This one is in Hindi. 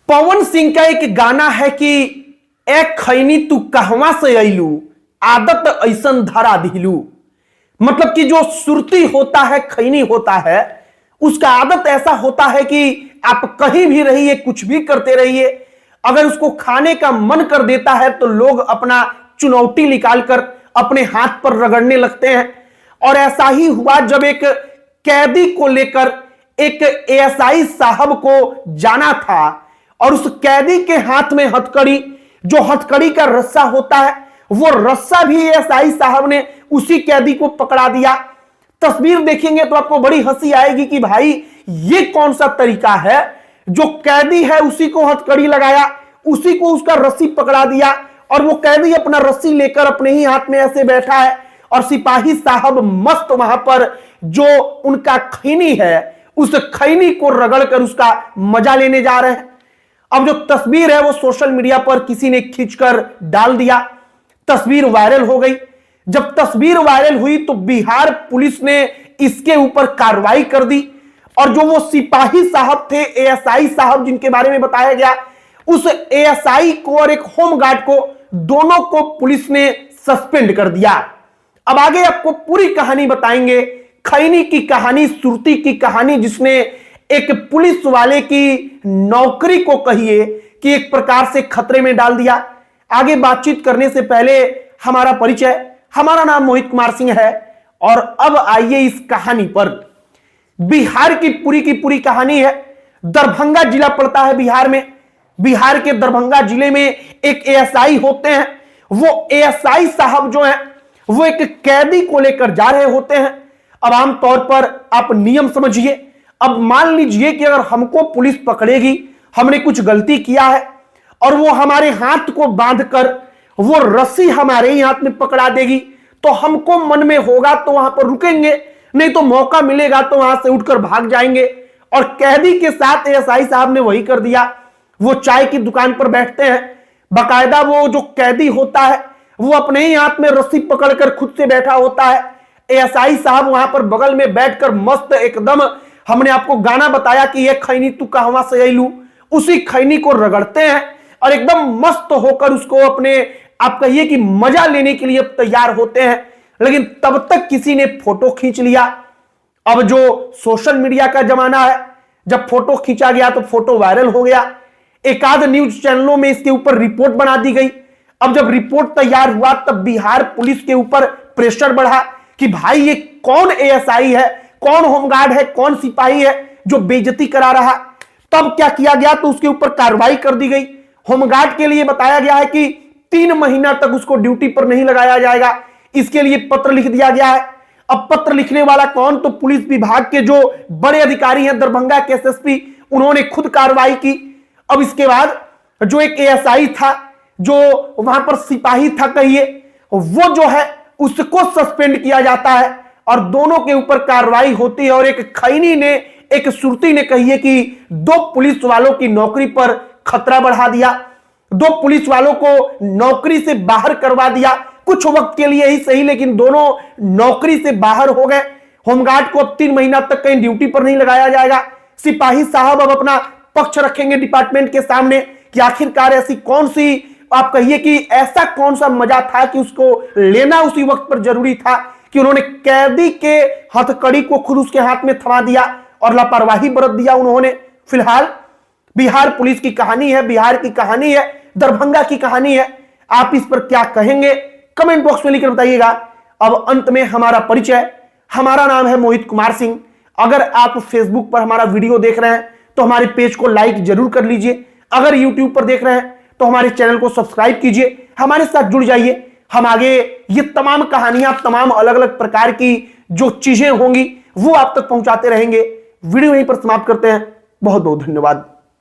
पवन सिंह का एक गाना है कि ए खैनी तू कहवा से अइलू, आदत ऐसन धरा दिलू। मतलब कि जो सुरती होता है, खैनी होता है, उसका आदत ऐसा होता है कि आप कहीं भी रहिए, कुछ भी करते रहिए, अगर उसको खाने का मन कर देता है तो लोग अपना चुनौती निकालकर अपने हाथ पर रगड़ने लगते हैं। और ऐसा ही हुआ जब एक कैदी को लेकर एक एएसआई साहब को जाना था और उस कैदी के हाथ में हथकड़ी, जो हथकड़ी का रस्सा होता है, वो रस्सा भी एएसआई साहब ने उसी कैदी को पकड़ा दिया। तस्वीर देखेंगे तो आपको बड़ी हंसी आएगी कि भाई ये कौन सा तरीका है, जो कैदी है उसी को हथकड़ी लगाया, उसी को उसका रस्सी पकड़ा दिया और वो कैदी अपना रस्सी लेकर अपने ही हाथ में ऐसे बैठा है और सिपाही साहब मस्त वहां पर जो उनका खैनी है उस खैनी को रगड़कर उसका मजा लेने जा रहे हैं। अब जो तस्वीर है वो सोशल मीडिया पर किसी ने खींचकर डाल दिया, तस्वीर वायरल हो गई। जब तस्वीर वायरल हुई तो बिहार पुलिस ने इसके ऊपर कार्रवाई कर दी और जो वो सिपाही साहब थे, एएसआई साहब जिनके बारे में बताया गया, उस एएसआई को और एक होमगार्ड को, दोनों को पुलिस ने सस्पेंड कर दिया। अब आगे आपको पूरी कहानी बताएंगे, खैनी की कहानी, सुरती की कहानी, जिसने एक पुलिस वाले की नौकरी को कहिए कि एक प्रकार से खतरे में डाल दिया। आगे बातचीत करने से पहले हमारा परिचय, हमारा नाम मोहित कुमार सिंह है और अब आइए इस कहानी पर। बिहार की पूरी कहानी है। दरभंगा जिला पड़ता है बिहार में। बिहार के दरभंगा जिले में एक एएसआई होते हैं। वो एएसआई साहब जो हैं वो एक कैदी को लेकर जा रहे होते हैं। अब आमतौर पर आप नियम समझिए, अब मान लीजिए कि अगर हमको पुलिस पकड़ेगी, हमने कुछ गलती किया है और वो हमारे हाथ को बांधकर वो रस्सी हमारे ही हाथ में पकड़ा देगी, तो हमको मन में होगा तो वहां पर रुकेंगे, नहीं तो मौका मिलेगा तो वहां से उठकर भाग जाएंगे। और कैदी के साथ एएसआई साहब ने वही कर दिया। वो चाय की दुकान पर बैठते हैं, बाकायदा वो जो कैदी होता है वो अपने ही हाथ में रस्सी पकड़कर खुद से बैठा होता है। एएसआई साहब वहां पर बगल में बैठकर मस्त एकदम, हमने आपको गाना बताया कि ये खैनी तू कहवा से अइलू, उसी खैनी को रगड़ते हैं और एकदम मस्त होकर उसको अपने, आप कहिए कि मजा लेने के लिए तैयार होते हैं। लेकिन तब तक किसी ने फोटो खींच लिया। अब जो सोशल मीडिया का जमाना है, जब फोटो खींचा गया तो फोटो वायरल हो गया। एक आध न्यूज चैनलों में इसके ऊपर रिपोर्ट बना दी गई। अब जब रिपोर्ट तैयार हुआ तब बिहार पुलिस के ऊपर प्रेशर बढ़ा कि भाई ये कौन एएसआई है, कौन होमगार्ड है, कौन सिपाही है जो बेइज्जती करा रहा। तब क्या किया गया तो उसके ऊपर कार्रवाई कर दी गई। होमगार्ड के लिए बताया गया है कि 3 महीना तक उसको ड्यूटी पर नहीं लगाया जाएगा, इसके लिए पत्र लिख दिया गया है। अब पत्र लिखने वाला कौन, तो पुलिस विभाग के जो बड़े अधिकारी हैं, दरभंगा के एसएसपी, उन्होंने खुद कार्रवाई की। अब इसके बाद जो एक एएसआई था, जो वहां पर सिपाही था कहिए, वो जो है उसको सस्पेंड किया जाता है और दोनों के ऊपर कार्रवाई होती है। और एक खैनी ने, एक सुरती ने कहिए कि 2 पुलिस वालों की नौकरी पर खतरा बढ़ा दिया, 2 पुलिस वालों को नौकरी से बाहर करवा दिया। कुछ वक्त के लिए ही सही, लेकिन दोनों नौकरी से बाहर हो गए। होमगार्ड को 3 महीना तक कहीं ड्यूटी पर नहीं लगाया जाएगा। सिपाही साहब अब अपना पक्ष रखेंगे डिपार्टमेंट के सामने कि आखिरकार ऐसी कौन सी, आप कहिए कि ऐसा कौन सा मजा था कि उसको लेना उसी वक्त पर जरूरी था कि उन्होंने कैदी के हथकड़ी को खुद उसके हाथ में थमा दिया और लापरवाही बरत दिया उन्होंने। फिलहाल बिहार पुलिस की कहानी है, बिहार की कहानी है, दरभंगा की कहानी है। आप इस पर क्या कहेंगे कमेंट बॉक्स में लिखकर बताइएगा। अब अंत में हमारा परिचय, हमारा नाम है मोहित कुमार सिंह। अगर आप फेसबुक पर हमारा वीडियो देख रहे हैं तो हमारे पेज को लाइक जरूर कर लीजिए। अगर यूट्यूब पर देख रहे हैं तो हमारे चैनल को सब्सक्राइब कीजिए, हमारे साथ जुड़ जाइए। हम आगे ये तमाम कहानियां, तमाम अलग अलग प्रकार की जो चीजें होंगी वो आप तक पहुंचाते रहेंगे। वीडियो यहीं पर समाप्त करते हैं। बहुत बहुत धन्यवाद।